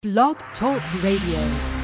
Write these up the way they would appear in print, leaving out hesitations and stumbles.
Blog Talk Radio.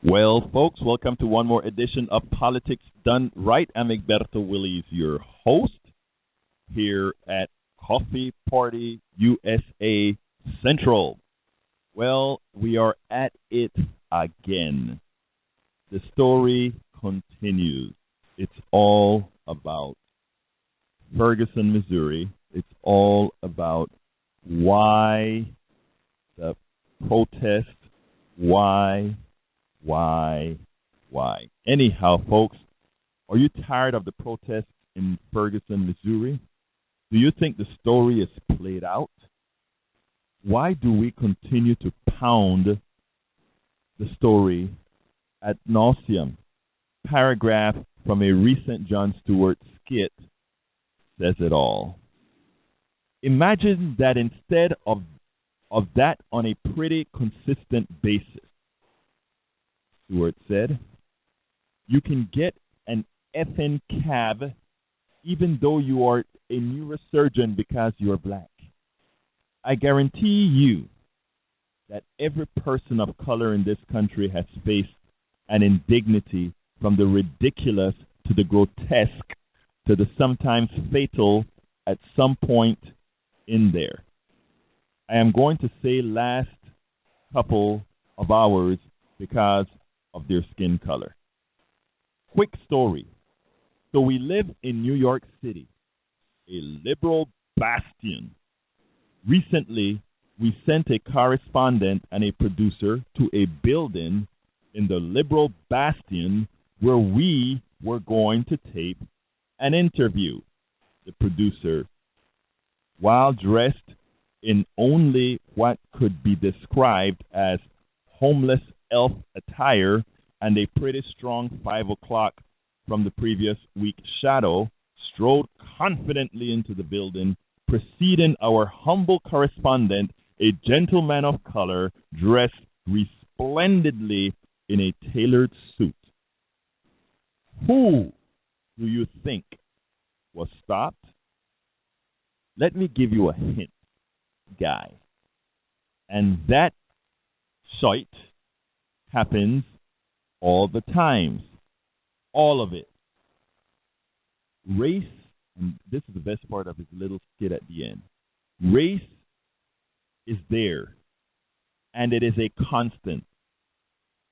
Well, folks, welcome to one more edition of Politics Done Right. I'm Egberto Willies, your host here at Coffee Party USA Central. Well, we are at it again. The story continues. It's all about Ferguson, Missouri. It's all about why the protest, why. Anyhow, folks, are you tired of the protests in Ferguson, Missouri? Do you think the story is played out? Why do we continue to pound the story ad nauseum? Paragraph from a recent Jon Stewart skit says it all. Imagine that instead of that on a pretty consistent basis, Stewart said, you can get an effing cab even though you are a neurosurgeon because you're black. I guarantee you that every person of color in this country has faced an indignity from the ridiculous to the grotesque to the sometimes fatal at some point in there. I am going to say last couple of hours because of their skin color. Quick story. So we live in New York City, a liberal bastion. Recently, we sent a correspondent and a producer to a building in the liberal bastion where we were going to tape an interview. The producer, while dressed in only what could be described as homeless elf attire and a pretty strong 5 o'clock from the previous week shadow, strode confidently into the building, preceding our humble correspondent, a gentleman of color, dressed resplendently in a tailored suit. Who do you think was stopped? Let me give you a hint, guy. And that sight happens all the time. All of it. Race, and this is the best part of his little skit at the end. Race is there, and it is a constant.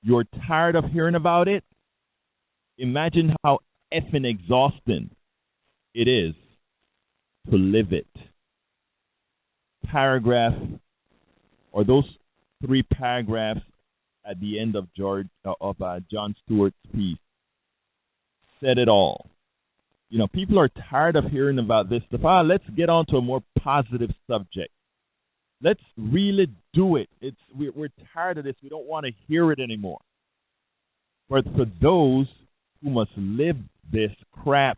You're tired of hearing about it? Imagine how effing exhausting it is to live it. Paragraph, or those 3 paragraphs at the end of Jon Stewart's piece said it all. You know, people are tired of hearing about this stuff. Let's get on to a more positive subject. Let's really do it. We're tired of this. We don't want to hear it anymore. But for those who must live this crap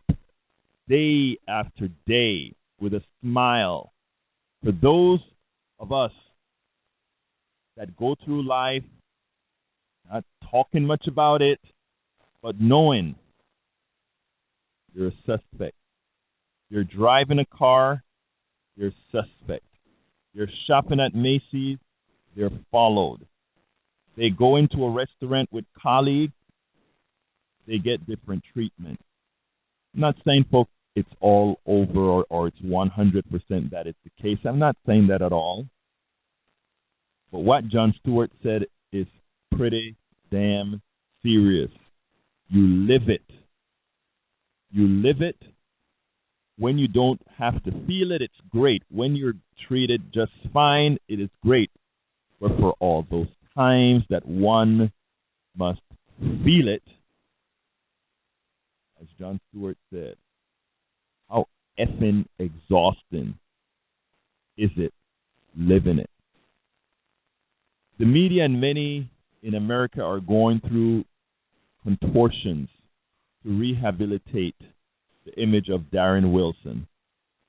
day after day with a smile, for those of us that go through life not talking much about it, but knowing you're a suspect. You're driving a car, you're suspect. You're shopping at Macy's, they're followed. They go into a restaurant with colleagues, they get different treatment. I'm not saying, folks, it's all over or it's 100% that it's the case. I'm not saying that at all. But what Jon Stewart said is pretty damn serious. You live it. You live it. When you don't have to feel it, it's great. When you're treated just fine, it is great. But for all those times that one must feel it, as Jon Stewart said, how effing exhausting is it living it? The media and many in America are going through contortions to rehabilitate the image of Darren Wilson.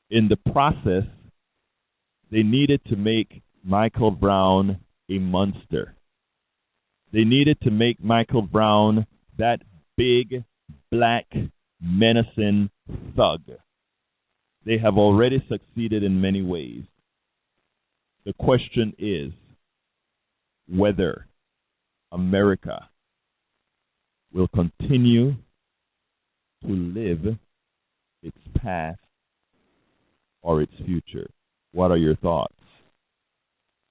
In the process, they needed to make Michael Brown a monster. They needed to make Michael Brown that big, black, menacing thug. They have already succeeded in many ways. The question is whether America will continue to live its past or its future. What are your thoughts?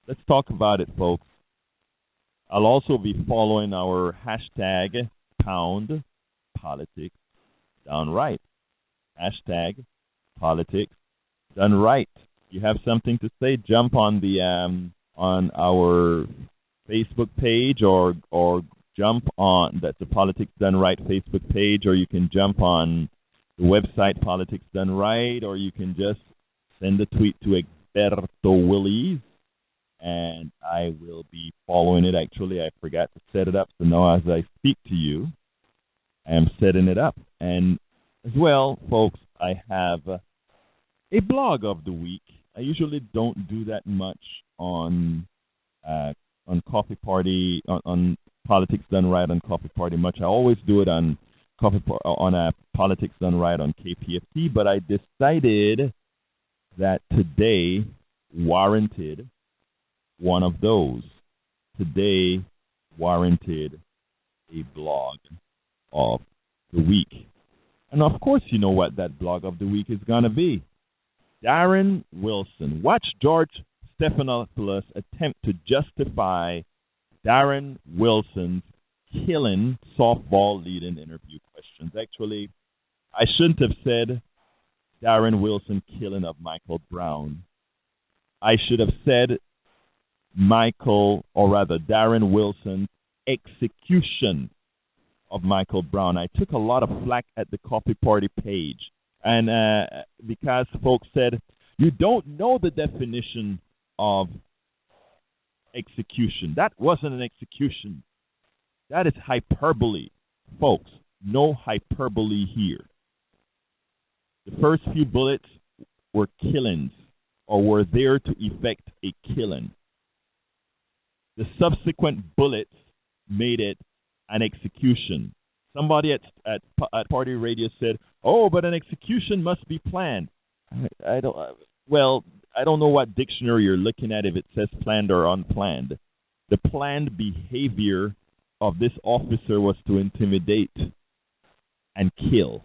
Let's talk about it, folks. I'll also be following our hashtag pound politics done right. Hashtag politics done right. If you have something to say, jump on the on our Facebook page or jump on the Politics Done Right Facebook page, or you can jump on the website Politics Done Right, or you can just send a tweet to Egberto Willies, and I will be following it. Actually, I forgot to set it up, so now as I speak to you, I am setting it up. And as well, folks, I have a blog of the week. I usually don't do that much on Coffee Party, on Politics Done Right on Coffee Party much. I always do it on Politics Done Right on KPFT, but I decided that today warranted one of those. Today warranted a blog of the week. And of course, you know what that blog of the week is going to be. Darren Wilson. Watch George Stephanopoulos attempt to justify Darren Wilson's killing softball lead-in interview questions. Actually, I shouldn't have said Darren Wilson killing of Michael Brown. I should have said Darren Wilson's execution of Michael Brown. I took a lot of flack at the Coffee Party page, and because folks said, you don't know the definition of execution. That wasn't an execution. That is hyperbole. Folks, no hyperbole here. The first few bullets were killings, or were there to effect a killing. The subsequent bullets made it an execution. Somebody at Party Radio said, "Oh, but an execution must be planned." I don't know what dictionary you're looking at if it says planned or unplanned. The planned behavior of this officer was to intimidate and kill.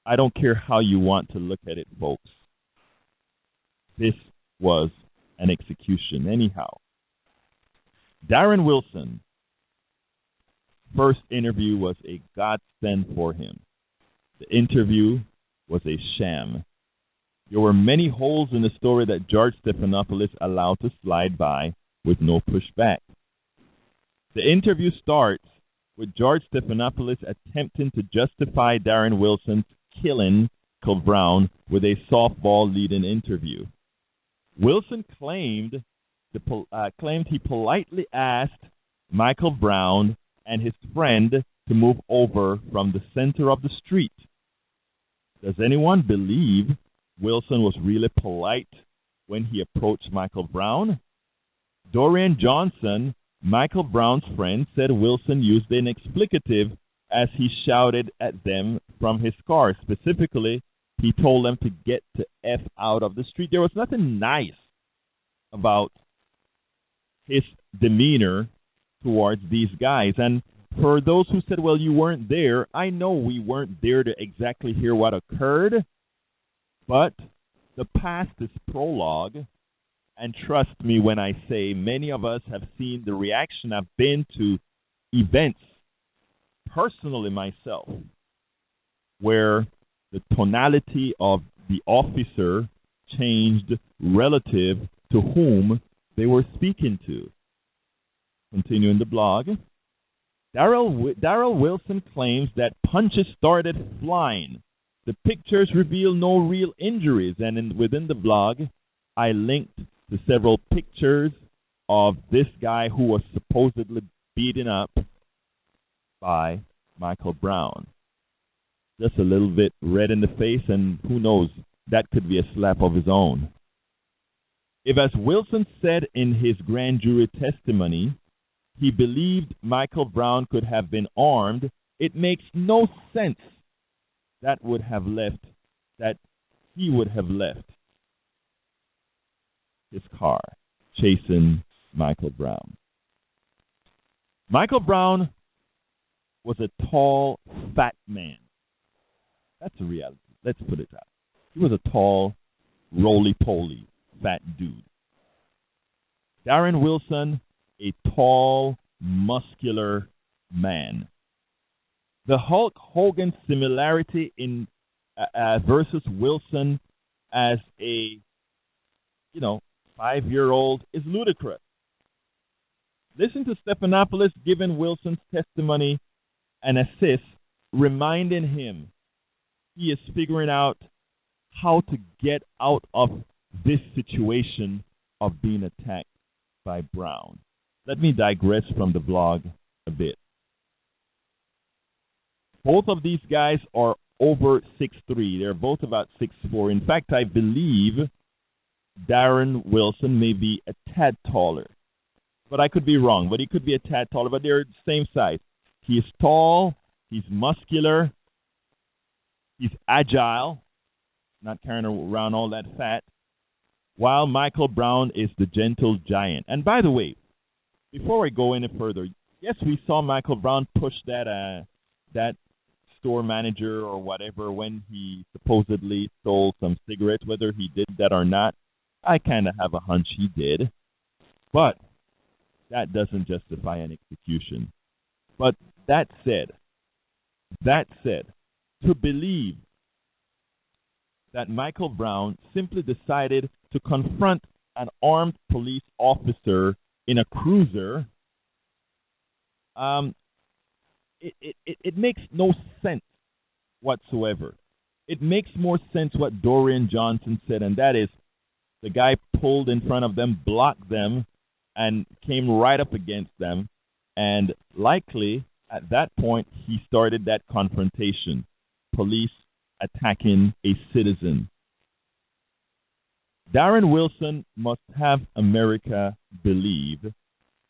I don't care how you want to look at it, folks. This was an execution. Anyhow, Darren Wilson, first interview was a godsend for him. The interview was a sham. There were many holes in the story that George Stephanopoulos allowed to slide by with no pushback. The interview starts with George Stephanopoulos attempting to justify Darren Wilson's killing Michael Brown with a softball lead-in interview. Wilson claimed he politely asked Michael Brown and his friend to move over from the center of the street. Does anyone believe Wilson was really polite when he approached Michael Brown? Dorian Johnson, Michael Brown's friend, said Wilson used an expletive as he shouted at them from his car. Specifically, he told them to get the F out of the street. There was nothing nice about his demeanor towards these guys. And for those who said, well, you weren't there, I know we weren't there to exactly hear what occurred, but the past is prologue. And trust me when I say many of us have seen the reaction I've been to events, personally myself, where the tonality of the officer changed relative to whom they were speaking to. Continuing the blog, Darren Wilson claims that punches started flying. The pictures reveal no real injuries, and within the blog, I linked to several pictures of this guy who was supposedly beaten up by Michael Brown. Just a little bit red in the face, and who knows, that could be a slap of his own. If, as Wilson said in his grand jury testimony, he believed Michael Brown could have been armed, it makes no sense that he would have left his car chasing Michael Brown. Michael Brown was a tall, fat man. That's a reality. Let's put it that. He was a tall, roly-poly, fat dude. Darren Wilson, a tall, muscular man. The Hulk Hogan similarity in versus Wilson as a 5-year-old is ludicrous. Listen to Stephanopoulos giving Wilson's testimony and assist, reminding him he is figuring out how to get out of this situation of being attacked by Brown. Let me digress from the blog a bit. Both of these guys are over 6'3". They're both about 6'4". In fact, I believe Darren Wilson may be a tad taller. But I could be wrong. But he could be a tad taller. But they're the same size. He is tall. He's muscular. He's agile. Not carrying around all that fat. While Michael Brown is the gentle giant. And by the way, before I go any further, yes, we saw Michael Brown push that store manager or whatever when he supposedly stole some cigarettes. Whether he did that or not, I kind of have a hunch he did. But that doesn't justify an execution. But that said, to believe that Michael Brown simply decided to confront an armed police officer in a cruiser, it makes no sense whatsoever. It makes more sense what Dorian Johnson said, and that is the guy pulled in front of them, blocked them, and came right up against them, and likely at that point he started that confrontation, police attacking a citizen. Darren Wilson must have America believe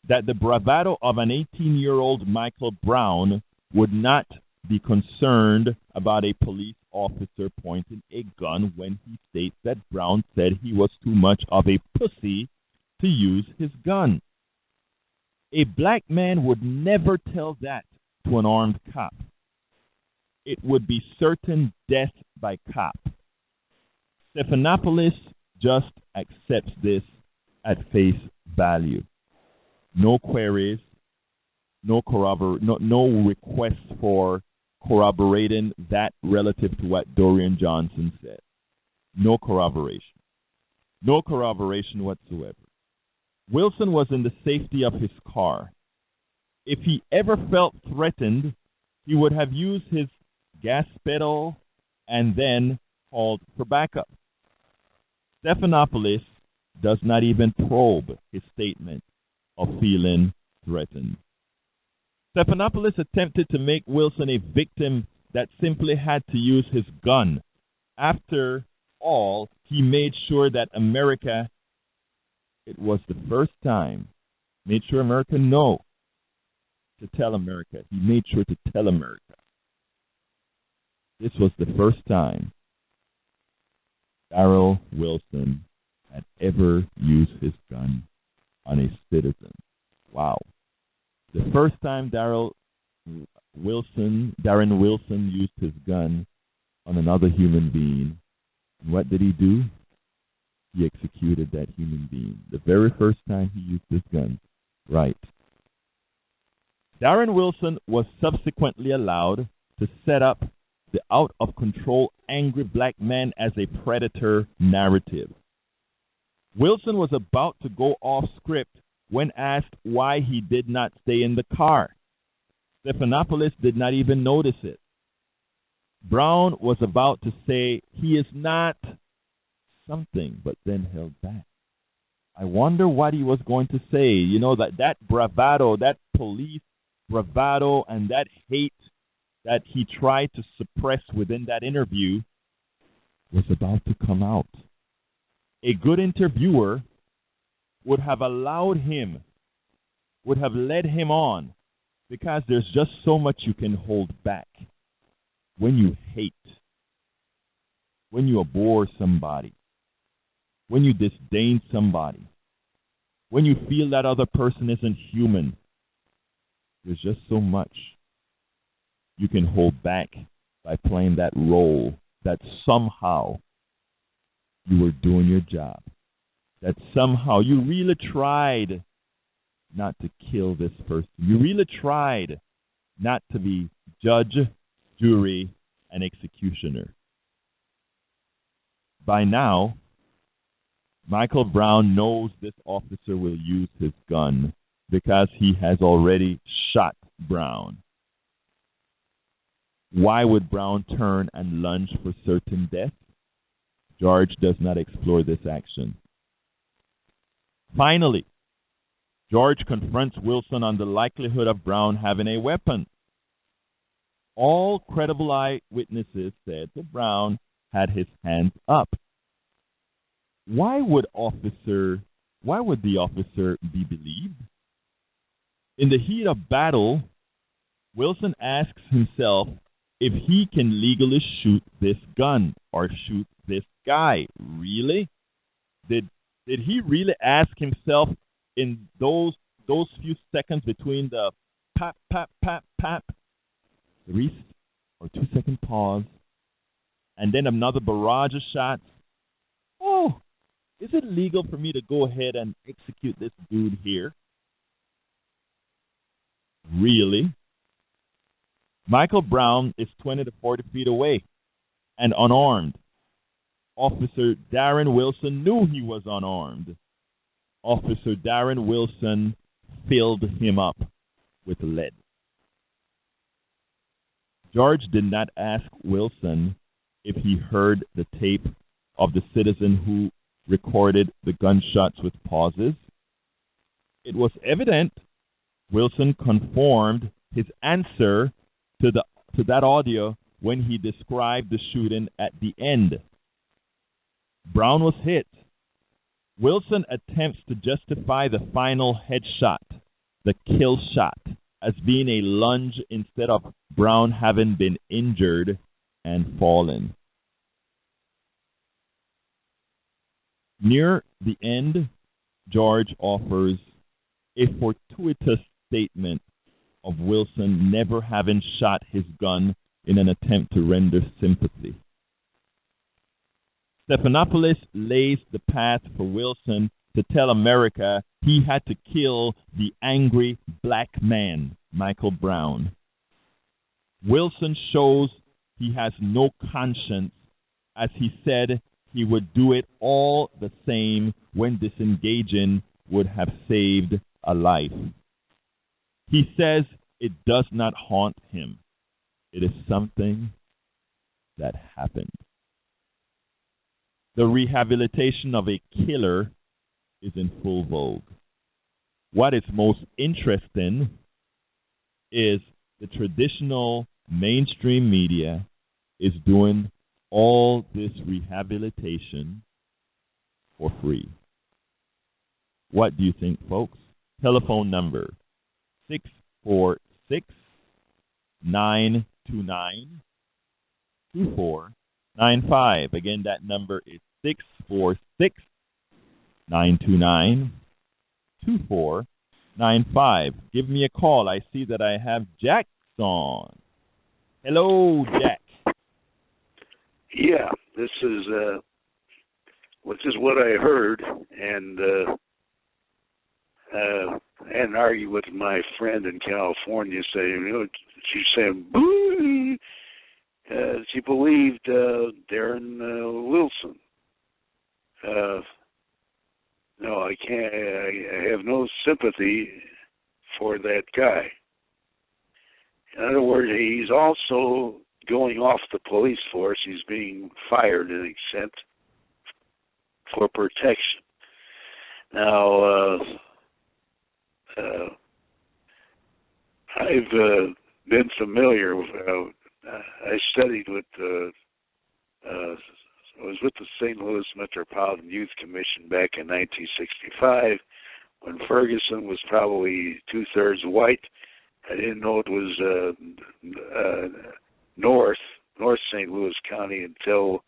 that the bravado of an 18-year-old Michael Brown would not be concerned about a police officer pointing a gun when he states that Brown said he was too much of a pussy to use his gun. A black man would never tell that to an armed cop. It would be certain death by cop. Stephanopoulos just accepts this at face value. No queries, no requests for corroborating that relative to what Dorian Johnson said. No corroboration. No corroboration whatsoever. Wilson was in the safety of his car. If he ever felt threatened, he would have used his gas pedal and then called for backup. Stephanopoulos does not even probe his statement of feeling threatened. Stephanopoulos attempted to make Wilson a victim that simply had to use his gun. After all, he made sure that America, it was the first time, made sure America know to tell America. He made sure to tell America. This was the first time Darren Wilson had ever used his gun on a citizen. Wow. The first time Darren Wilson used his gun on another human being, what did he do? He executed that human being. The very first time he used his gun. Right. Darren Wilson was subsequently allowed to set up the out-of-control angry black man as a predator narrative. Wilson was about to go off script when asked why he did not stay in the car. Stephanopoulos did not even notice it. Brown was about to say he is not something, but then held back. I wonder what he was going to say. You know, that bravado, that police bravado, and that hate that he tried to suppress within that interview was about to come out. A good interviewer would have allowed him, would have led him on, because there's just so much you can hold back when you hate, when you abhor somebody, when you disdain somebody, when you feel that other person isn't human. There's just so much you can hold back by playing that role that somehow you were doing your job, that somehow you really tried not to kill this person. You really tried not to be judge, jury, and executioner. By now, Michael Brown knows this officer will use his gun because he has already shot Brown. Why would Brown turn and lunge for certain death? George does not explore this action. Finally, George confronts Wilson on the likelihood of Brown having a weapon. All credible eyewitnesses said that Brown had his hands up. Why would the officer be believed? In the heat of battle, Wilson asks himself if he can legally shoot this gun or shoot this guy. Really? Did he really ask himself in those few seconds between the pap, pap, pap, pap, 3 or 2 second pause, and then another barrage of shots? Oh, is it legal for me to go ahead and execute this dude here? Really? Michael Brown is 20 to 40 feet away and unarmed. Officer Darren Wilson knew he was unarmed. Officer Darren Wilson filled him up with lead. George did not ask Wilson if he heard the tape of the citizen who recorded the gunshots with pauses. It was evident Wilson conformed his answer to that audio when he described the shooting at the end. Brown was hit. Wilson attempts to justify the final headshot, the kill shot, as being a lunge instead of Brown having been injured and fallen. Near the end, George offers a fortuitous statement of Wilson never having shot his gun in an attempt to render sympathy. Stephanopoulos lays the path for Wilson to tell America he had to kill the angry black man, Michael Brown. Wilson shows he has no conscience, as he said he would do it all the same when disengaging would have saved a life. He says it does not haunt him. It is something that happened. The rehabilitation of a killer is in full vogue. What is most interesting is the traditional mainstream media is doing all this rehabilitation for free. What do you think, folks? Telephone number 646-929-2495. Again, that number is 646-929-2495. 617-829-2495. Give me a call. I see that I have Jack on. Hello, Jack. Yeah, this is what I heard, and argue with my friend in California, saying, she's saying, boo. She believed Darren Wilson. No, I can't. I have no sympathy for that guy. In other words, he's also going off the police force. He's being fired and sent for protection. Now, I've been familiar with. I studied with. I was with the St. Louis Metropolitan Youth Commission back in 1965, when Ferguson was probably 2/3 white. I didn't know it was North St. Louis County until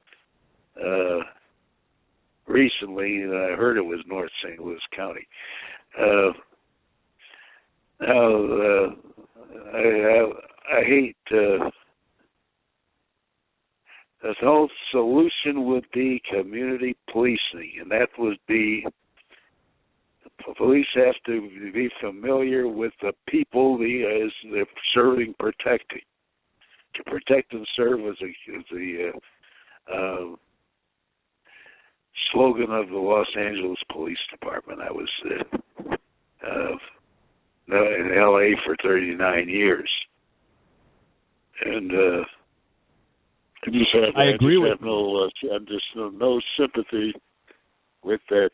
recently. I heard it was North St. Louis County. Now, I hate. The whole solution would be community policing, and that would be the police have to be familiar with the people they're serving, protecting. To protect and serve is the slogan of the Los Angeles Police Department. I was in L.A. for 39 years, and I agree with no sympathy with that.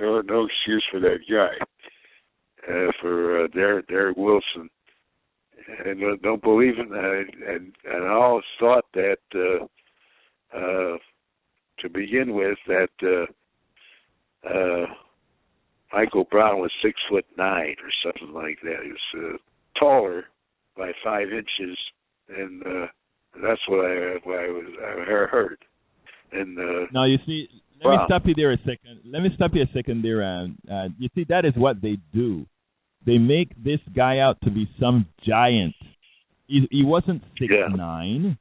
No excuse for that guy, for Darren Wilson, and don't believe in that. And I always thought that to begin with, that Michael Brown was 6'9" or something like that. He was taller by 5 inches, and that's what I heard. And now you see, let me stop you there a second. There. You see, that is what they do. They make this guy out to be some giant. He wasn't 6'9".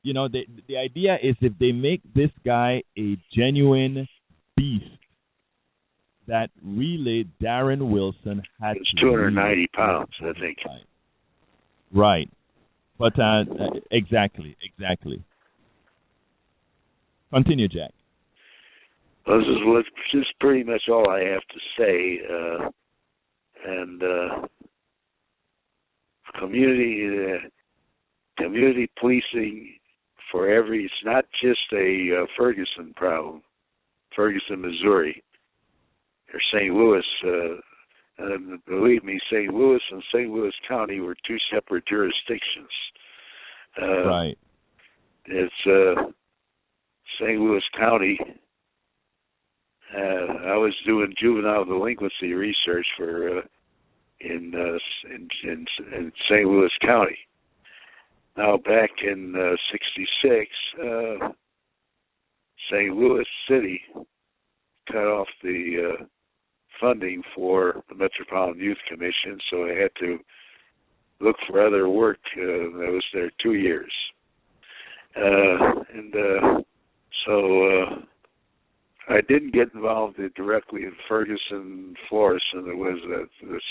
You know, the idea is if they make this guy a genuine beast, that really Darren Wilson had it's 290 pounds, I think. Right. But exactly. Continue, Jack. Well, this is pretty much all I have to say. And community policing for it's not just a Ferguson problem, Ferguson, Missouri, or St. Louis. Believe me, St. Louis and St. Louis County were two separate jurisdictions. Right. It's St. Louis County. I was doing juvenile delinquency research for in St. Louis County. Now, back in '66, St. Louis City cut off the funding for the Metropolitan Youth Commission, so I had to look for other work. I was there 2 years. So I didn't get involved directly in Ferguson, Florissant. It was a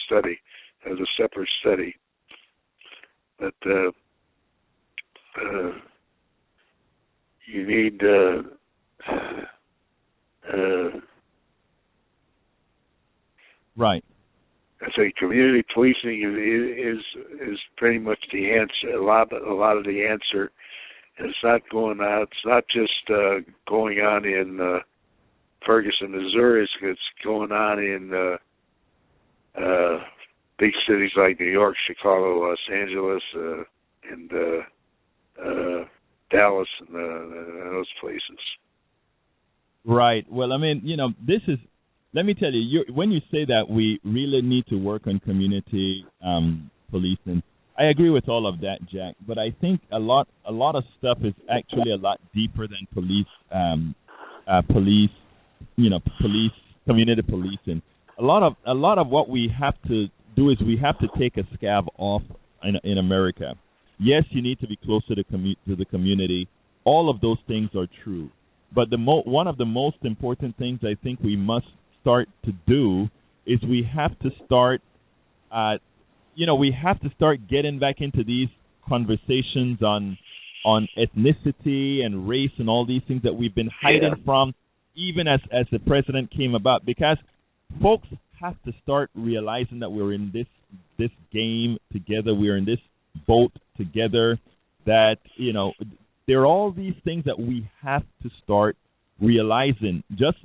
study. It was a separate study. But you need right. I say community policing is pretty much the answer. A lot of the answer. It's not going on. It's not just going on in Ferguson, Missouri. It's going on in big cities like New York, Chicago, Los Angeles, and Dallas, and those places. Right. Well, I mean, this is. Let me tell you, when you say that we really need to work on community policing, I agree with all of that, Jack. But I think a lot of stuff is actually a lot deeper than police, community policing. a lot of what we have to do is we have to take a scab off in America. Yes, you need to be close to the community. All of those things are true. But one of the most important things I think we must start to do is we have to start, we have to start getting back into these conversations on ethnicity and race and all these things that we've been hiding from, even as the president came about, because folks have to start realizing that we're in this game together, we're in this boat together, that, there are all these things that we have to start realizing. Just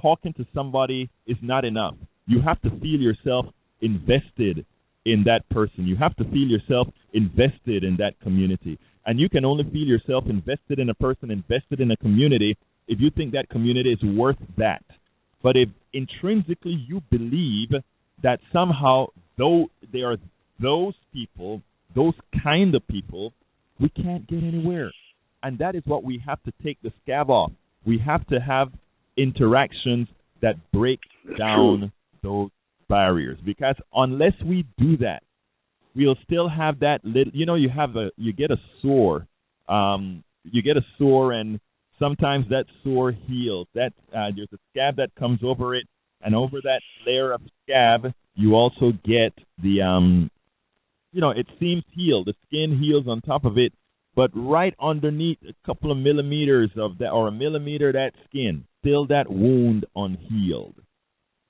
talking to somebody is not enough. You have to feel yourself invested in that person. You have to feel yourself invested in that community. And you can only feel yourself invested in a person, invested in a community, if you think that community is worth that. But if intrinsically you believe that somehow, though there are those people, those kind of people, we can't get anywhere. And that is what we have to take the scab off. We have to have interactions that break down those barriers. Because unless we do that, we'll still have that little, you get a sore. And sometimes that sore heals. There's a scab that comes over it, and over that layer of scab, you also get the, it seems healed. The skin heals on top of it, but right underneath a couple of millimeters of that, or a millimeter of that skin, still that wound unhealed.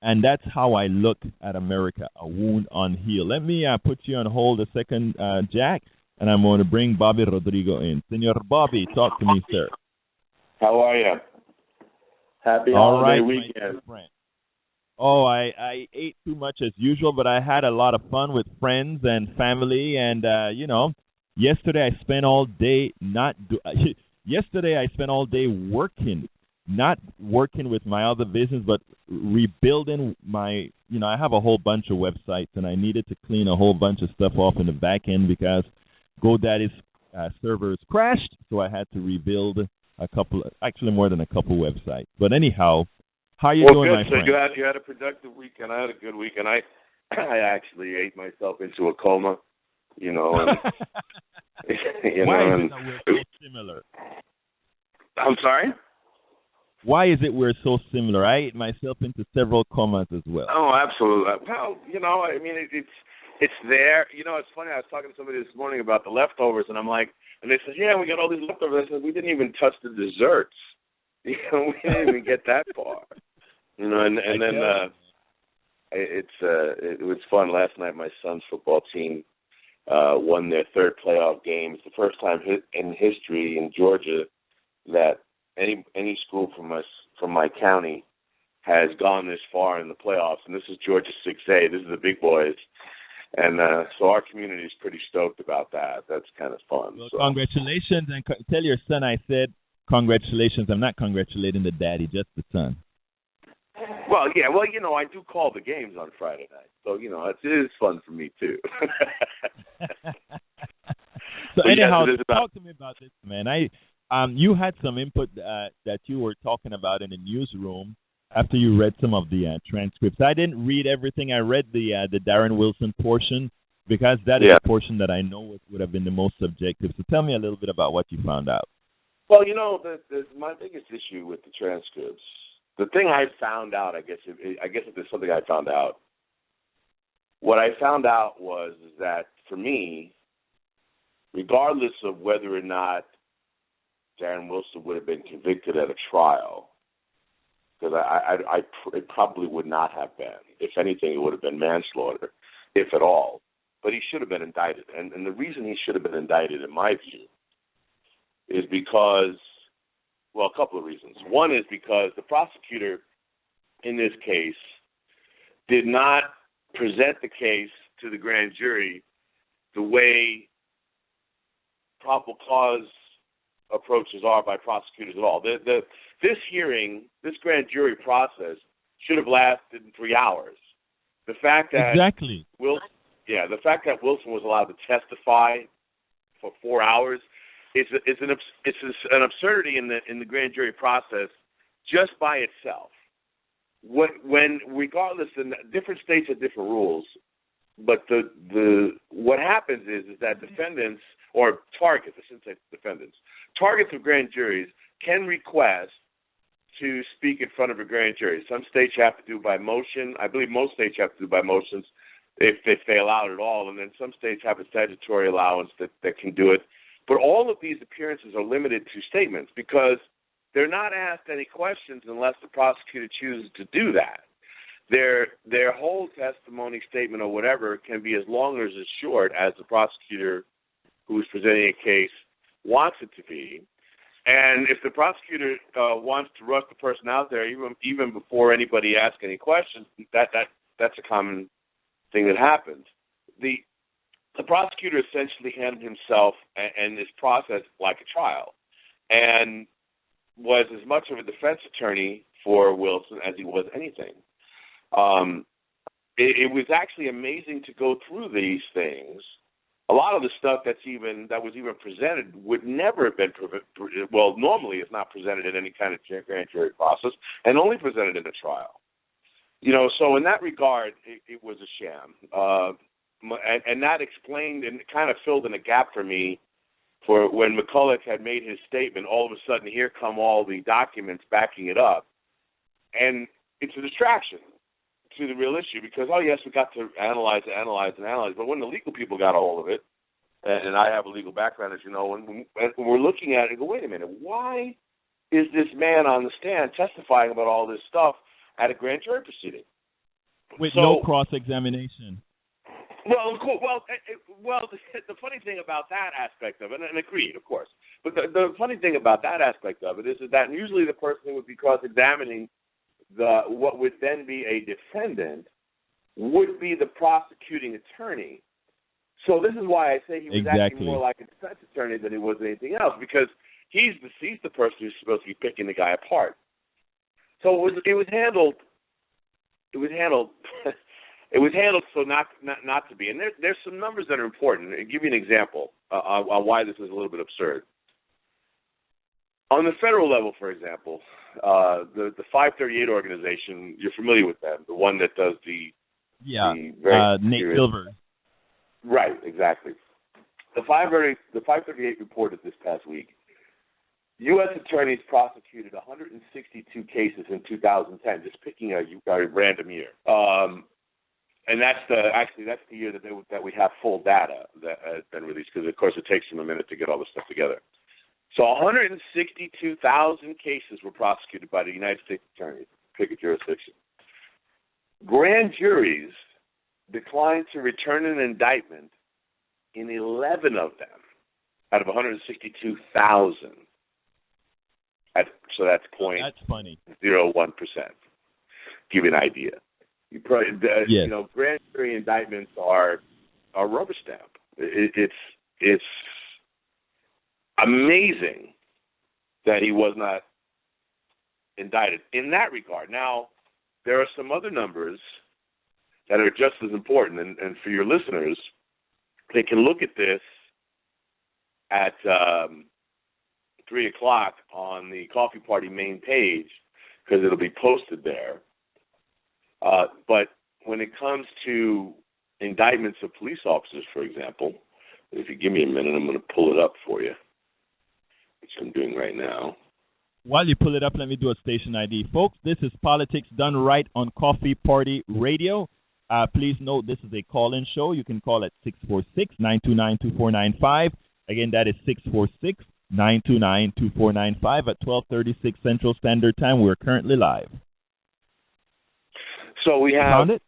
And that's how I look at America, a wound unhealed. Let me put you on hold a second, Jack, and I'm going to bring Bobby Rodrigo in. Senor Bobby, talk to me, sir. How are you? Happy holiday weekend. Oh, I ate too much as usual, but I had a lot of fun with friends and family. And, yesterday I spent all day working, not working with my other business, but rebuilding my, I have a whole bunch of websites, and I needed to clean a whole bunch of stuff off in the back end because GoDaddy's servers crashed, so I had to rebuild more than a couple websites. But anyhow, how are you doing, good. My friend? So you had a productive weekend. I had a good weekend. I actually ate myself into a coma, and Why is it that we're so similar? I'm sorry? Why is it we're so similar? I ate myself into several comas as well. Oh, absolutely. Well, it's there. It's funny. I was talking to somebody this morning about the leftovers, and I'm like, and they said, yeah, we got all these leftovers. I said, we didn't even touch the desserts. We didn't even get that far. It was fun. Last night, my son's football team won their third playoff game. It's the first time in history in Georgia that any school from my county has gone this far in the playoffs. And this is Georgia 6A. This is the big boys. And so our community is pretty stoked about that. That's kind of fun. Well, congratulations, and tell your son I said congratulations. I'm not congratulating the daddy, just the son. Well, yeah. Well, I do call the games on Friday night, so it is fun for me too. So anyhow, talk to me about this, man. You had some input that you were talking about in the newsroom after you read some of the transcripts. I didn't read everything. I read the Darren Wilson portion because that is a portion that I know would have been the most subjective. So tell me a little bit about what you found out. Well, my biggest issue with the transcripts, the thing I found out, I guess if there's something I found out, what I found out was that for me, regardless of whether or not Darren Wilson would have been convicted at a trial, because it probably would not have been. If anything, it would have been manslaughter, if at all. But he should have been indicted. And the reason he should have been indicted, in my view, is because, well, a couple of reasons. One is because the prosecutor in this case did not present the case to the grand jury the way probable cause approaches are by prosecutors at all. This hearing, this grand jury process, should have lasted 3 hours. The fact that the fact that Wilson was allowed to testify for 4 hours is an absurdity in the grand jury process just by itself. when regardless, in different states have different rules, but what happens is that defendants or targets, I shouldn't say defendants, targets of grand juries can request to speak in front of a grand jury. Some states have to do by motion. I believe most states have to do by motions if they allow it at all, and then some states have a statutory allowance that can do it. But all of these appearances are limited to statements because they're not asked any questions unless the prosecutor chooses to do that. Their whole testimony, statement, or whatever can be as long or as short as the prosecutor who is presenting a case wants it to be. And if the prosecutor wants to rush the person out there, even before anybody asks any questions, that's a common thing that happens. The prosecutor essentially handled himself and his process like a trial, and was as much of a defense attorney for Wilson as he was anything. It was actually amazing to go through these things. A lot of the stuff that was even presented would never have been normally it's not presented in any kind of grand jury process, and only presented in a trial. So in that regard, it was a sham, and that explained and kind of filled in a gap for me. For when McCulloch had made his statement, all of a sudden here come all the documents backing it up, and it's a distraction to the real issue because, oh, yes, we got to analyze, but when the legal people got a hold of it, and I have a legal background, as you know, when we're looking at it and go, wait a minute, why is this man on the stand testifying about all this stuff at a grand jury proceeding? With no cross-examination. Well, cool. Well, the funny thing about that aspect of it, and agreed, of course, but the funny thing about that aspect of it is that usually the person who would be cross-examining what would then be a defendant would be the prosecuting attorney. So this is why I say he was actually more like a defense attorney than he was anything else, because he's the person who's supposed to be picking the guy apart. So it was handled. It was handled so not to be. And there's some numbers that are important. I'll give you an example on why this is a little bit absurd. On the federal level, for example, the 538 organization, you're familiar with them, the one that does the Nate Silver. Right, exactly. The 538 reported this past week. U.S. attorneys prosecuted 162 cases in 2010, just picking a random year. And that's the year that we have full data that has been released, because of course it takes them a minute to get all this stuff together. So 162,000 cases were prosecuted by the United States attorneys, pick a jurisdiction. Grand juries declined to return an indictment in 11 of them out of 162,000. So that's That's funny. 0.01%. Give you an idea. Grand jury indictments are rubber stamp. It's amazing that he was not indicted in that regard. Now, there are some other numbers that are just as important, and for your listeners, they can look at this at 3 o'clock on the Coffee Party main page, because it'll be posted there. But when it comes to indictments of police officers, for example, if you give me a minute, I'm going to pull it up for you, which I'm doing right now. While you pull it up, let me do a station ID. Folks, this is Politics Done Right on Coffee Party Radio. Please note this is a call-in show. You can call at 646-929-2495. Again, that is 646-929-2495 at 12:36 Central Standard Time. We're currently live. So we have, found it?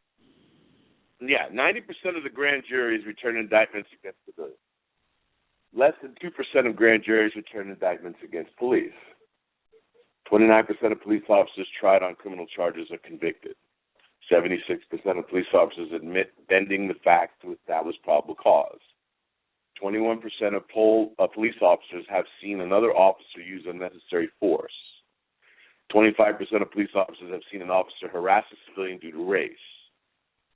90% of the grand juries return indictments against civilians. Less than 2% of grand juries return indictments against police. 29% of police officers tried on criminal charges are convicted. 76% of police officers admit bending the facts to establish probable cause. 21% of police officers have seen another officer use unnecessary force. 25% of police officers have seen an officer harass a civilian due to race.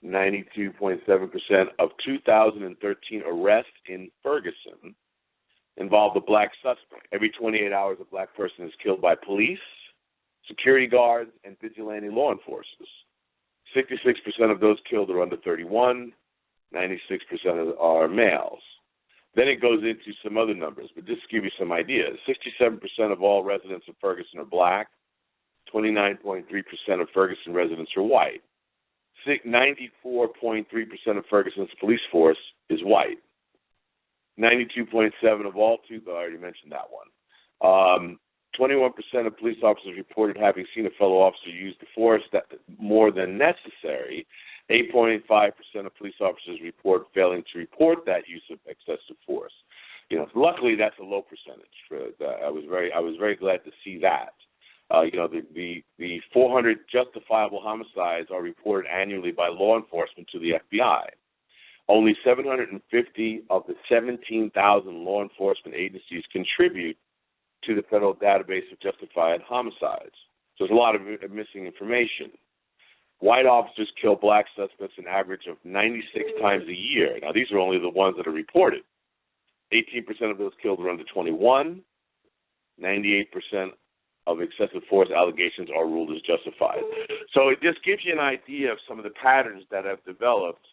92.7% of 2013 arrests in Ferguson involved a black suspect. Every 28 hours, a black person is killed by police, security guards, and vigilante law enforcers. 66% of those killed are under 31, 96% are males. Then it goes into some other numbers, but just to give you some ideas. 67% of all residents of Ferguson are black. 29.3% of Ferguson residents are white. 94.3% of Ferguson's police force is white. 92.7% of all I already mentioned that one. 21% of police officers reported having seen a fellow officer use the force more than necessary. 8.5% of police officers report failing to report that use of excessive force. Luckily that's a low percentage. I was very glad to see that. The 400 justifiable homicides are reported annually by law enforcement to the FBI. Only 750 of the 17,000 law enforcement agencies contribute to the federal database of justified homicides. So there's a lot of missing information. White officers kill black suspects an average of 96 times a year. Now, these are only the ones that are reported. 18% of those killed are under 21. 98% of excessive force allegations are ruled as justified. So it just gives you an idea of some of the patterns that have developed.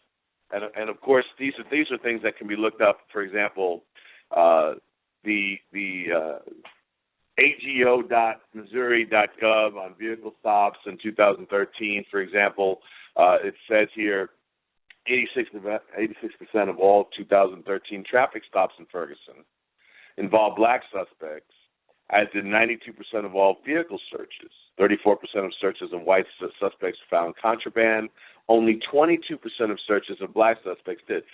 And of course, these are things that can be looked up. For example, the AGO.Missouri.gov on vehicle stops in 2013, for example, it says here 86% of all 2013 traffic stops in Ferguson involve black suspects, as did 92% of all vehicle searches. 34% of searches of white suspects found contraband. Only 22% of searches of black suspects did.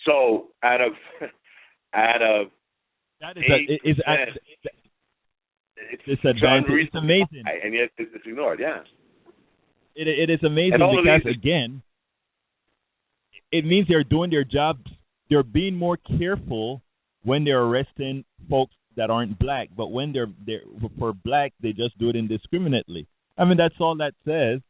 So out of that is disadvantage. It's amazing, and yet it's ignored. Yeah, it is amazing because again, it means they're doing their jobs. They're being more careful when they're arresting folks that aren't black, but when they're for black, they just do it indiscriminately. I mean, that's all that says.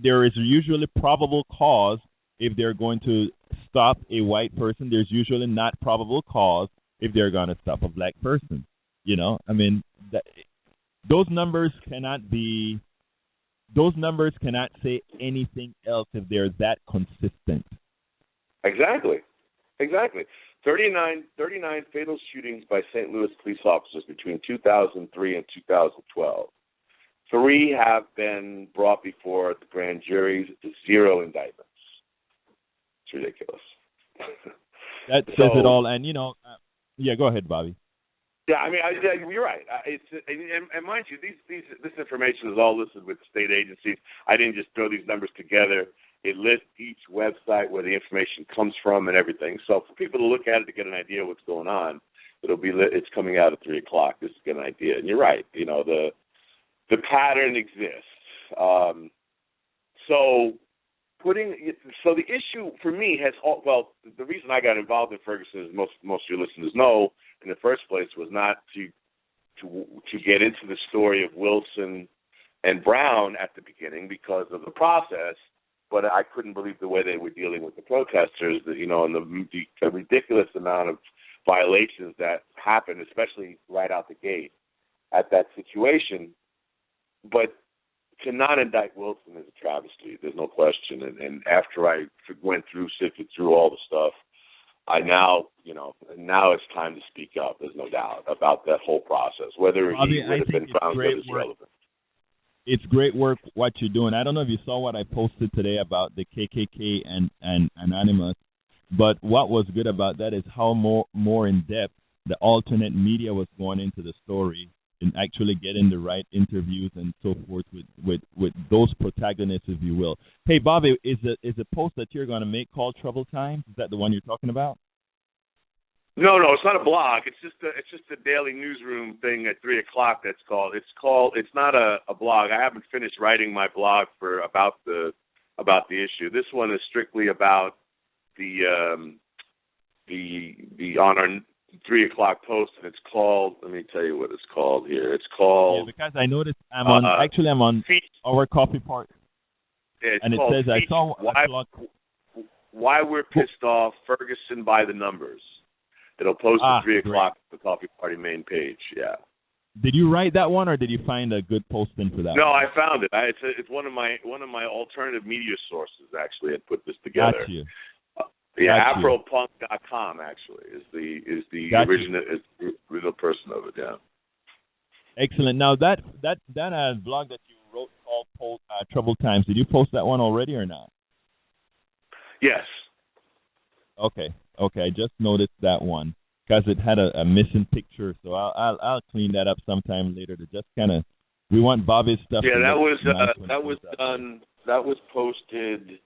There is usually probable cause if they're going to stop a white person. There's usually not probable cause if they're going to stop a black person. I mean, those numbers cannot say anything else if they're that consistent. Exactly. 39 fatal shootings by St. Louis police officers between 2003 and 2012. 3 have been brought before the grand juries, 0 indictments. It's ridiculous. That says it all. And, yeah, go ahead, Bobby. Yeah, I mean, you're right. And mind you, this information is all listed with state agencies. I didn't just throw these numbers together. It lists each website where the information comes from and everything. So for people to look at it to get an idea of what's going on, it's coming out at 3 o'clock just to get an idea. And you're right. The pattern exists. So the issue for me the reason I got involved in Ferguson, as most of your listeners know, in the first place was not to get into the story of Wilson and Brown at the beginning because of the process, but I couldn't believe the way they were dealing with the protesters, and the ridiculous amount of violations that happened, especially right out the gate at that situation. But to not indict Wilson is a travesty. There's no question. And after I sifted through all the stuff, now it's time to speak up. There's no doubt about that whole process. Whether he would have been found good is relevant. It's great work what you're doing. I don't know if you saw what I posted today about the KKK and Anonymous, but what was good about that is how more in depth the alternate media was going into the story and actually getting the right interviews and so forth with those protagonists, if you will. Hey, Bobby, is the post that you're going to make called Trouble Times? Is that the one you're talking about? No, it's not a blog. It's just a daily newsroom thing at 3 o'clock. It's not a blog. I haven't finished writing my blog about the issue. This one is strictly about the on our 3 o'clock post, and it's called. Let me tell you what it's called here. It's called. Yeah, because I noticed I'm on our coffee part, and it says I saw why we're pissed off. Ferguson by the numbers. It'll post at 3 o'clock at the Coffee Party main page. Yeah. Did you write that one, or did you find a good posting for that? No, one? I found it. It's one of my alternative media sources actually had put this together. Got you. Yeah, Afropunk.com actually is the original person of it. Yeah. Excellent. Now that blog that you wrote called Troubled Times, did you post that one already or not? Yes. Okay. I just noticed that one because it had a missing picture, so I'll clean that up sometime later to just kind of. We want Bobby's stuff. Yeah, that was nice that was done. That was posted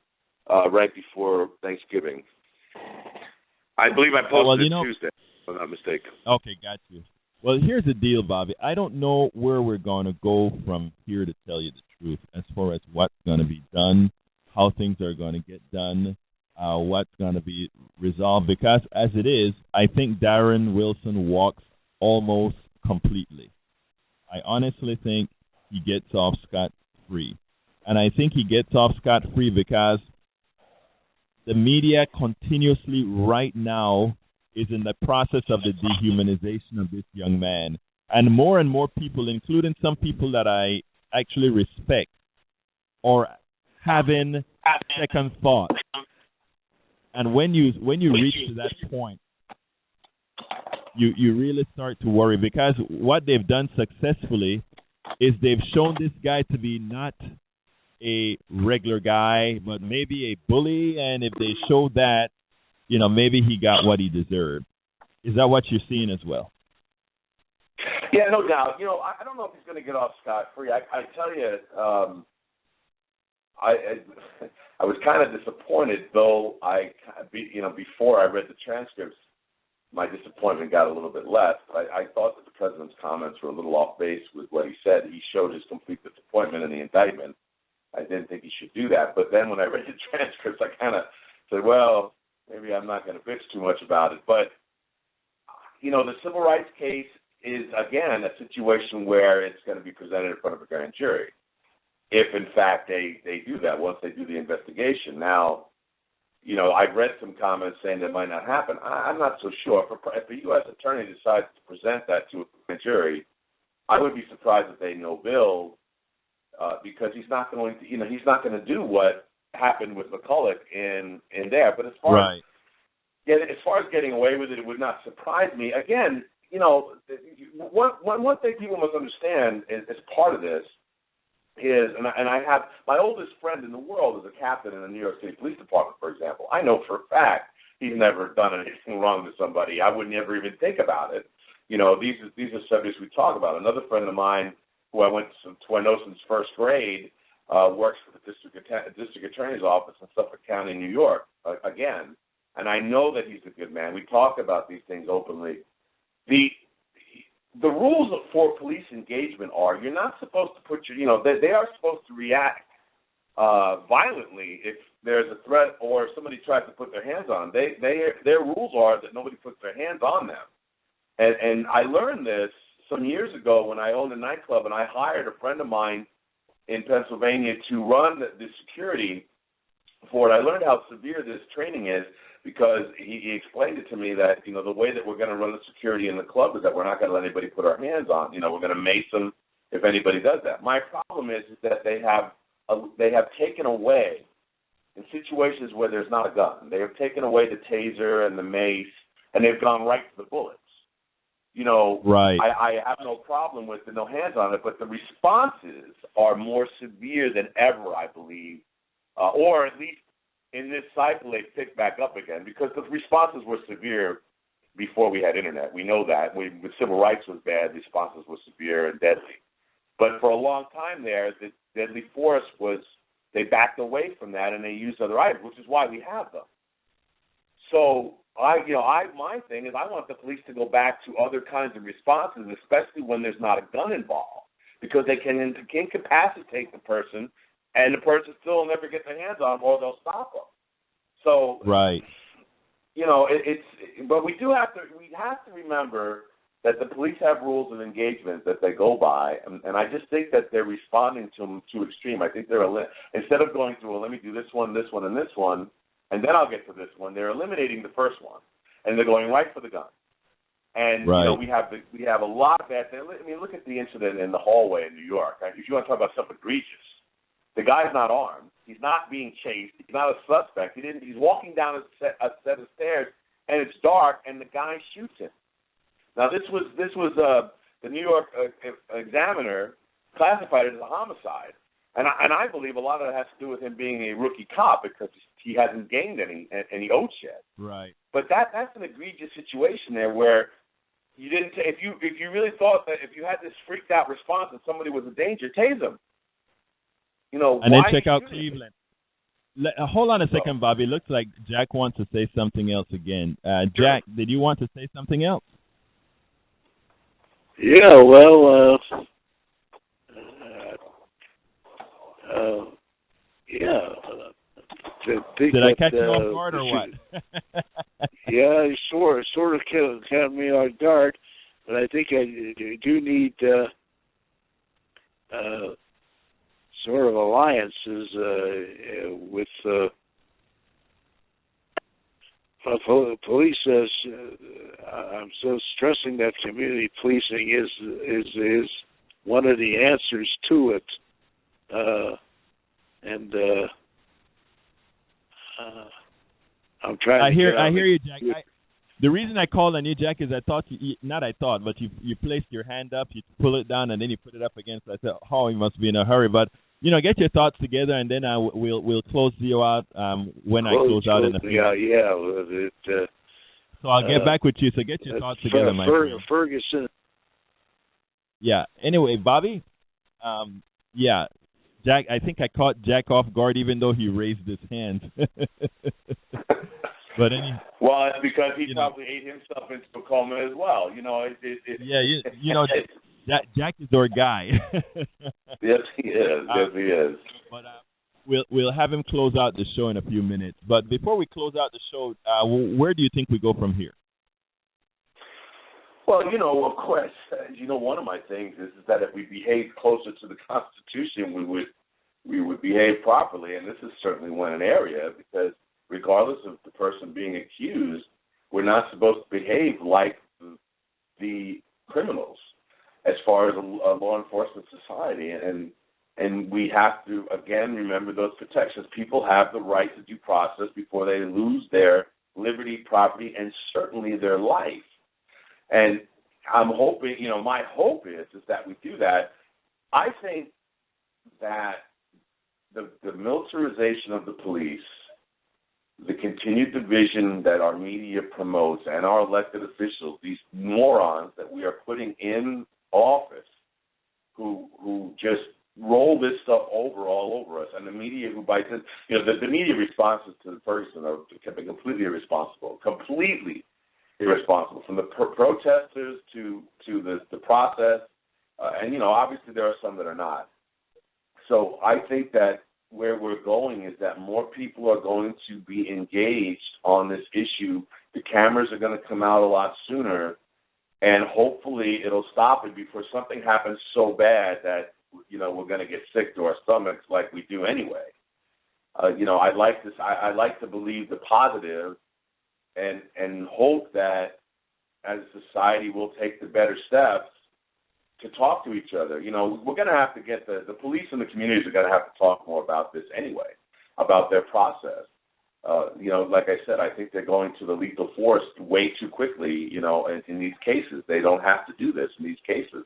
right before Thanksgiving. I believe I posted it Tuesday, if I'm not mistaken. Okay, got you. Well, here's the deal, Bobby. I don't know where we're going to go from here, to tell you the truth, as far as what's going to be done, how things are going to get done, what's going to be resolved, because as it is, I think Darren Wilson walks almost completely. I honestly think he gets off scot-free. And I think he gets off scot-free because the media continuously right now is in the process of the dehumanization of this young man. And more people, including some people that I actually respect, are having second thoughts. And when you reach to that point, you really start to worry, because what they've done successfully is they've shown this guy to be not a regular guy, but maybe a bully, and if they showed that, maybe he got what he deserved. Is that what you're seeing as well? Yeah, no doubt. I don't know if he's going to get off scot-free. I tell you, I was kind of disappointed, though. Before I read the transcripts, my disappointment got a little bit less. I thought that the president's comments were a little off base with what he said. He showed his complete disappointment in the indictment. I didn't think he should do that. But then when I read the transcripts, I kind of said, well, maybe I'm not going to bitch too much about it. But, the civil rights case is, again, a situation where it's going to be presented in front of a grand jury, if, in fact, they do that once they do the investigation. Now, I've read some comments saying that might not happen. I'm not so sure. If a U.S. attorney decides to present that to a grand jury, I would be surprised if they no bill, because he's not going to do what happened with McCulloch in there. But as far as getting away with it, it would not surprise me. Again, one thing people must understand is part of this is, and I have my oldest friend in the world is a captain in the New York City Police Department, for example. I know for a fact he's never done anything wrong to somebody. I would never even think about it. These are subjects we talk about. Another friend of mine who I know since first grade, works for the district attorney's office in Suffolk County, New York, again. And I know that he's a good man. We talk about these things openly. The rules for police engagement are you're not supposed to put they are supposed to react violently if there's a threat or somebody tries to put their hands on them. Their rules are that nobody puts their hands on them. And I learned this some years ago when I owned a nightclub, and I hired a friend of mine in Pennsylvania to run the security for it. I learned how severe this training is because he explained it to me that, the way that we're going to run the security in the club is that we're not going to let anybody put our hands on. We're going to mace them if anybody does that. My problem is that they have taken away, in situations where there's not a gun, they have taken away the taser and the mace, and they've gone right to the bullets. Right. I have no problem with the no hands on it, but the responses are more severe than ever, I believe, or at least in this cycle they've picked back up again, because the responses were severe before we had internet. We know that. When civil rights was bad, the responses were severe and deadly. But for a long time there, the deadly force was, they backed away from that and they used other items, which is why we have them. So my thing is I want the police to go back to other kinds of responses, especially when there's not a gun involved, because they can incapacitate the person, and the person still will never get their hands on them, or they'll stop them. So, right. But we have to remember that the police have rules of engagement that they go by, and I just think that they're responding to them too extreme. I think instead of going through, well, let me do this one, and this one, and then I'll get to this one, they're eliminating the first one, and they're going right for the gun. And right. we have a lot of bad things. I mean, look at the incident in the hallway in New York. If you want to talk about something egregious, the guy's not armed. He's not being chased. He's not a suspect. He's walking down a set of stairs, and it's dark, and the guy shoots him. Now, this was the New York Examiner classified it as a homicide, and I believe a lot of that has to do with him being a rookie cop because he hasn't gained any oaths yet. Right. But that's an egregious situation there where you didn't. If you really thought that if you had this freaked out response and somebody was a danger, tase them. And then check out Cleveland. Hold on a second, Bobby. Looks like Jack wants to say something else again. Jack, did you want to say something else? Yeah, well, yeah. Did I catch you off guard or what? Yeah, it sort of caught me off guard, but I think I do need sort of alliances with police. I'm so stressing that community policing is one of the answers to it, and I'm trying. I hear you, Jack. The reason I called on you, Jack, is I thought but you placed your hand up, you pull it down, and then you put it up again. So I said, oh, he must be in a hurry. But get your thoughts together, and then we'll close you out when I close out in a few. Yeah. So I'll get back with you. So get your thoughts together, my friend. Ferguson. Yeah. Anyway, Bobby. Yeah. Jack, I think I caught Jack off guard, even though he raised his hand. But well, it's because he probably ate himself into a coma as well. Jack is our guy. Yes, he is. Yes, he is. But we'll have him close out the show in a few minutes. But before we close out the show, where do you think we go from here? Well, of course, one of my things is that if we behaved closer to the Constitution, we would behave properly, and this is certainly one area because regardless of the person being accused, we're not supposed to behave like the criminals as far as a law enforcement society, and we have to again remember those protections. People have the right to due process before they lose their liberty, property, and certainly their life. And I'm hoping, my hope is that we do that. I think that the militarization of the police, the continued division that our media promotes and our elected officials, these morons that we are putting in office who just roll this stuff all over us, and the media who bites it, the media responses to the Ferguson have been completely irresponsible, from the protesters to the process, and obviously there are some that are not. So I think that where we're going is that more people are going to be engaged on this issue. The cameras are going to come out a lot sooner, and hopefully it'll stop it before something happens so bad that we're going to get sick to our stomachs like we do anyway. I'd like to believe the positive and hope that as a society we'll take the better steps to talk to each other. We're going to have to get the police and the communities are going to have to talk more about this anyway, about their process. Like I said, I think they're going to the lethal force way too quickly, in these cases. They don't have to do this in these cases.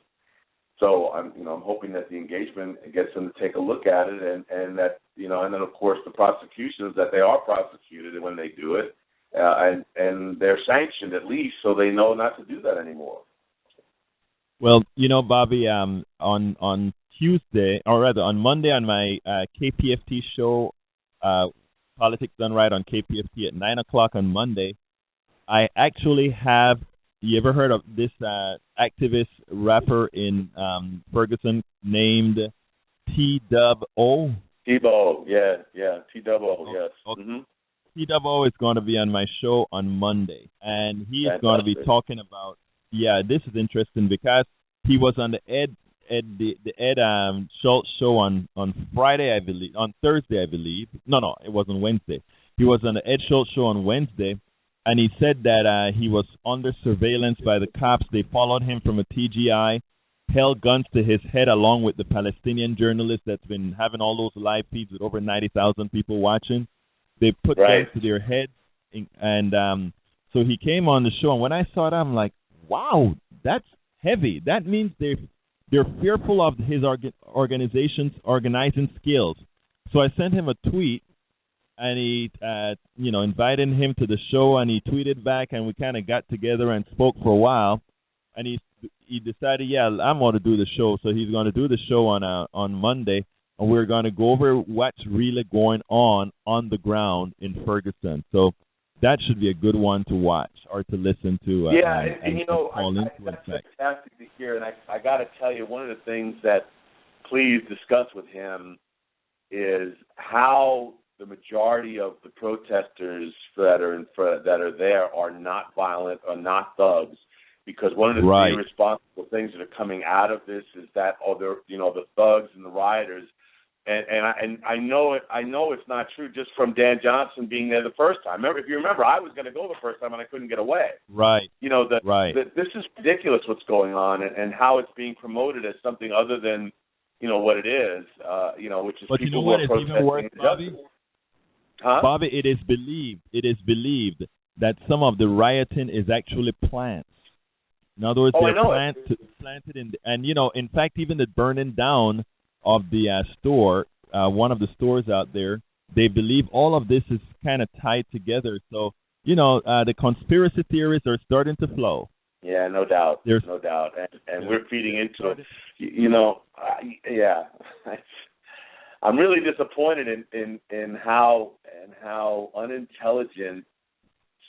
So I'm hoping that the engagement gets them to take a look at it and that, and then of course the prosecutions, that they are prosecuted when they do it, and they're sanctioned at least so they know not to do that anymore. Well, Bobby, on Tuesday, or rather on Monday on my KPFT show, Politics Done Right on KPFT at 9 o'clock on Monday, I actually have, you ever heard of this activist rapper in Ferguson named T-Dub-O? T-Bo, yeah, T-Dub-O, yes. Okay. Mm-hmm. T-Dub-O is going to be on my show on Monday, and he is going to be talking about, this is interesting because he was on the Ed Schultz show on Friday, I believe, on Thursday, I believe. No, it was on Wednesday. He was on the Ed Schultz show on Wednesday, and he said that he was under surveillance by the cops. They followed him from a TGI, held guns to his head along with the Palestinian journalist that's been having all those live feeds with over 90,000 people watching. They put guns to their heads, and so he came on the show. And when I saw that, I'm like, wow, that's heavy. That means they're fearful of his organization's organizing skills. So I sent him a tweet, and he, invited him to the show, and he tweeted back, and we kind of got together and spoke for a while. And he decided, yeah, I'm going to do the show. So he's going to do the show on Monday, and we're going to go over what's really going on the ground in Ferguson. So that should be a good one to watch or to listen to. That's fantastic to hear. And I got to tell you, one of the things that please discuss with him is how the majority of the protesters that are there are not violent or not thugs. Because one of the three responsible things that are coming out of this is that the thugs and the rioters, and I know it's not true just from Dan Johnson being there the first time. If you remember, I was going to go the first time and I couldn't get away. Right. This is ridiculous what's going on and how it's being promoted as something other than what it is. Which is but people who are protesting. Even worse, Bobby? Huh? Bobby, it is believed that some of the rioting is actually plants. In other words, they're planted in, and in fact, even the burning down of the store, one of the stores out there, they believe all of this is kind of tied together. So, the conspiracy theories are starting to flow. Yeah, no doubt, no doubt, and we're feeding into it. I'm really disappointed in how unintelligent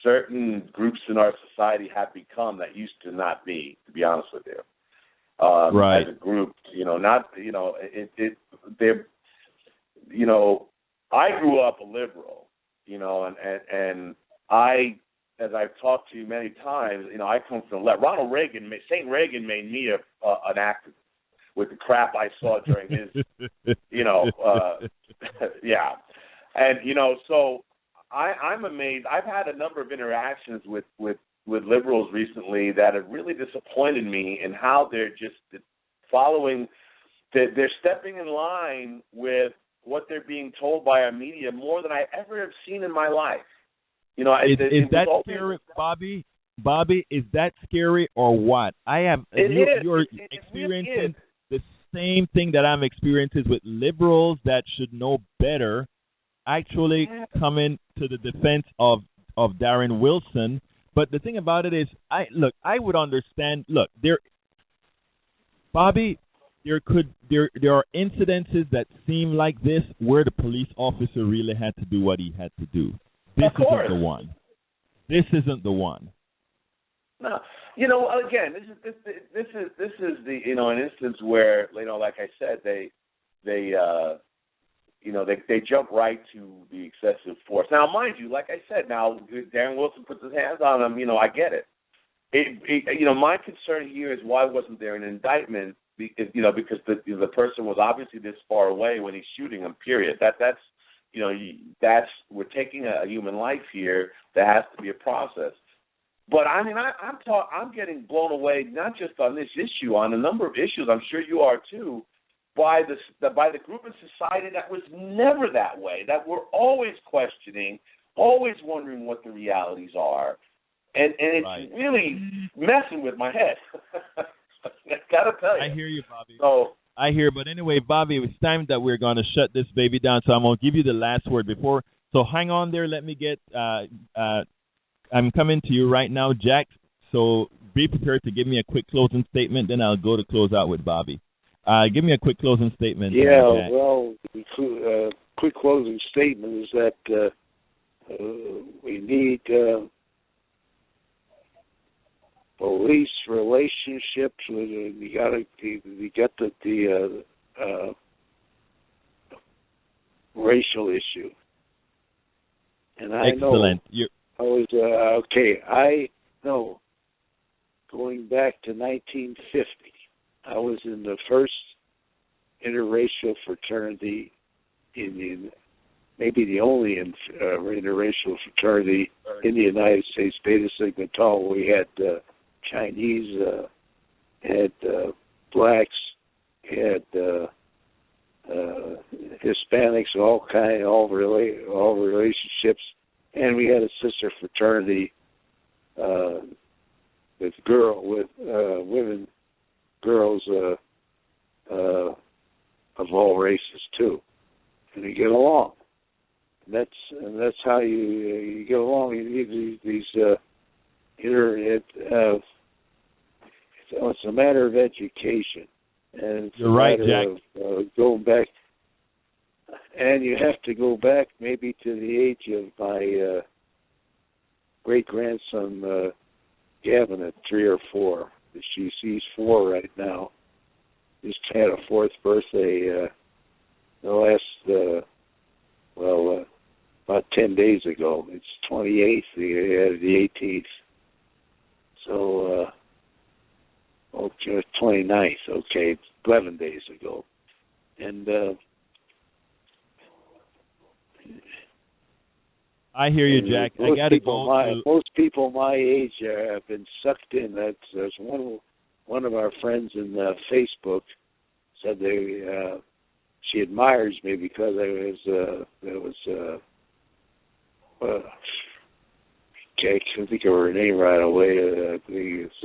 certain groups in our society have become that used to not be, to be honest with you. As a group, I grew up a liberal, and I, as I've talked to you many times, I come from the left. St. Reagan made me an activist with the crap I saw during his, yeah. And, so I'm amazed. I've had a number of interactions with liberals recently that have really disappointed me in how they're just following, they're stepping in line with what they're being told by our media more than I ever have seen in my life. Is that scary, Bobby? Bobby, is that scary or what? You're experiencing the same thing that I'm experiencing with liberals that should know better, actually coming to the defense of Darren Wilson. But the thing about it is, I would understand. Look, Bobby, there are incidences that seem like this where the police officer really had to do what he had to do. This isn't the one. This isn't the one. No, again, this is the an instance where like I said, they jump right to the excessive force. Now, mind you, like I said, Darren Wilson puts his hands on him. I get it. My concern here is why wasn't there an indictment? Because the person was obviously this far away when he's shooting him. Period. That's we're taking a human life here. There has to be a process. But I mean, I'm getting blown away not just on this issue, on a number of issues. I'm sure you are too. By the group of society that was never that way, that we're always questioning, always wondering what the realities are, and it's really messing with my head. I gotta tell you. I hear you, Bobby. I hear, but anyway, Bobby, it's time that we're going to shut this baby down. So I'm going to give you the last word before. So hang on there. Let me get. I'm coming to you right now, Jack. So be prepared to give me a quick closing statement. Then I'll go to close out with Bobby. Give me a quick closing statement. Yeah, well, quick closing statement is that we need police relationships. We got the racial issue, and I excellent. know I was okay. I know going back to 1950. I was in the first interracial fraternity maybe the only interracial fraternity in the United States, Beta Sigma Tau. We had Chinese, had blacks, had Hispanics, all relationships, and we had a sister fraternity with women, girls of all races too, and you get along. And that's how you get along. You need these it's a matter of education, and it's You're right, Jack. Of going back, and you have to go back maybe to the age of my great grandson Gavin at 3 or 4. He's 4 right now. Just had a 4th birthday the last about 10 days ago. It's 28th. He had the 18th. So, 29th. Okay, 11 days ago. And I hear you, Jack. I got to go. Most people my age have been sucked in. There's one of our friends in Facebook said she admires me because I can't think of her name right away. I think it's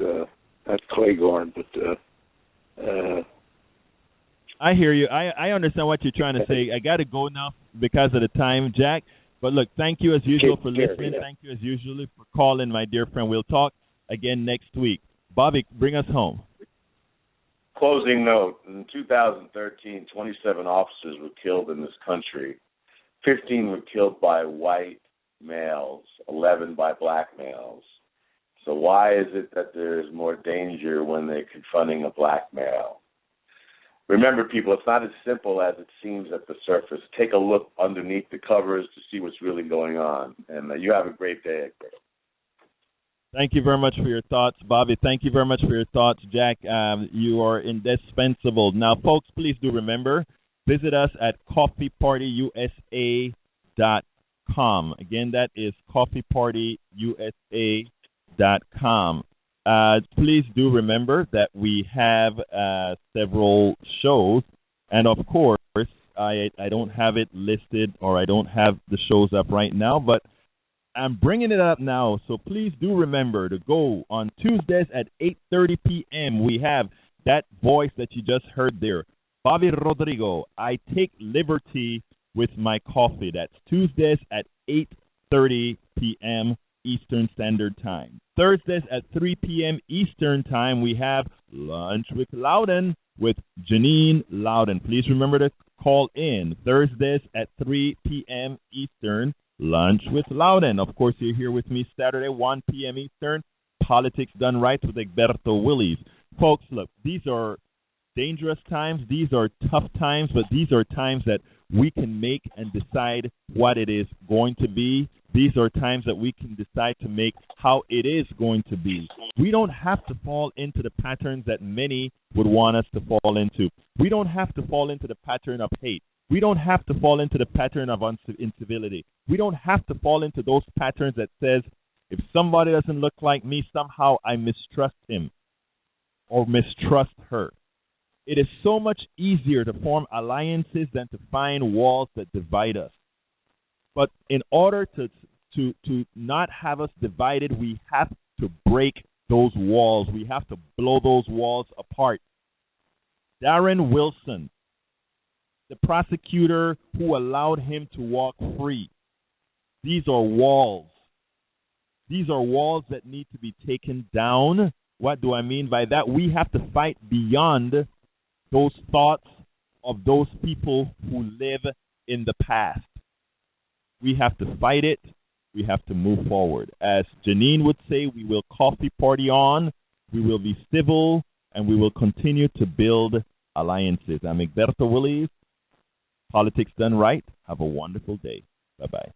not Claygorn, but I hear you. I understand what you're trying to say. I got to go now because of the time, Jack. But look, thank you as usual for listening. Yeah. Thank you as usual for calling, my dear friend. We'll talk again next week. Bobby, bring us home. Closing note, in 2013, 27 officers were killed in this country. 15 were killed by white males, 11 by black males. So why is it that there's more danger when they're confronting a black male? Remember, people, it's not as simple as it seems at the surface. Take a look underneath the covers to see what's really going on. And you have a great day. Thank you very much for your thoughts, Bobby. Thank you very much for your thoughts, Jack. You are indispensable. Now, folks, please do remember, visit us at coffeepartyusa.com. Again, that is coffeepartyusa.com. Please do remember that we have several shows, and of course, I don't have it listed, or I don't have the shows up right now, but I'm bringing it up now, so please do remember to go on Tuesdays at 8:30 p.m. We have that voice that you just heard there, Bobby Rodrigo. I take liberty with my coffee. That's Tuesdays at 8:30 p.m. Eastern Standard Time. Thursdays at 3 p.m. Eastern Time, we have Lunch with Loudon with Janine Loudon. Please remember to call in. Thursdays at 3 p.m. Eastern, Lunch with Loudon. Of course, you're here with me Saturday, 1 p.m. Eastern, Politics Done Right with Egberto Willies. Folks, look, these are dangerous times. These are tough times, but these are times that we can make and decide what it is going to be. These are times that we can decide to make how it is going to be. We don't have to fall into the patterns that many would want us to fall into. We don't have to fall into the pattern of hate. We don't have to fall into the pattern of incivility. We don't have to fall into those patterns that says, if somebody doesn't look like me, somehow I mistrust him or mistrust her. It is so much easier to form alliances than to find walls that divide us. But in order to not have us divided, we have to break those walls. We have to blow those walls apart. Darren Wilson, the prosecutor who allowed him to walk free. These are walls. These are walls that need to be taken down. What do I mean by that? We have to fight beyond those thoughts of those people who live in the past. We have to fight it. We have to move forward. As Janine would say, we will coffee party on. We will be civil, and we will continue to build alliances. I'm Egberto Willies. Politics Done Right. Have a wonderful day. Bye-bye.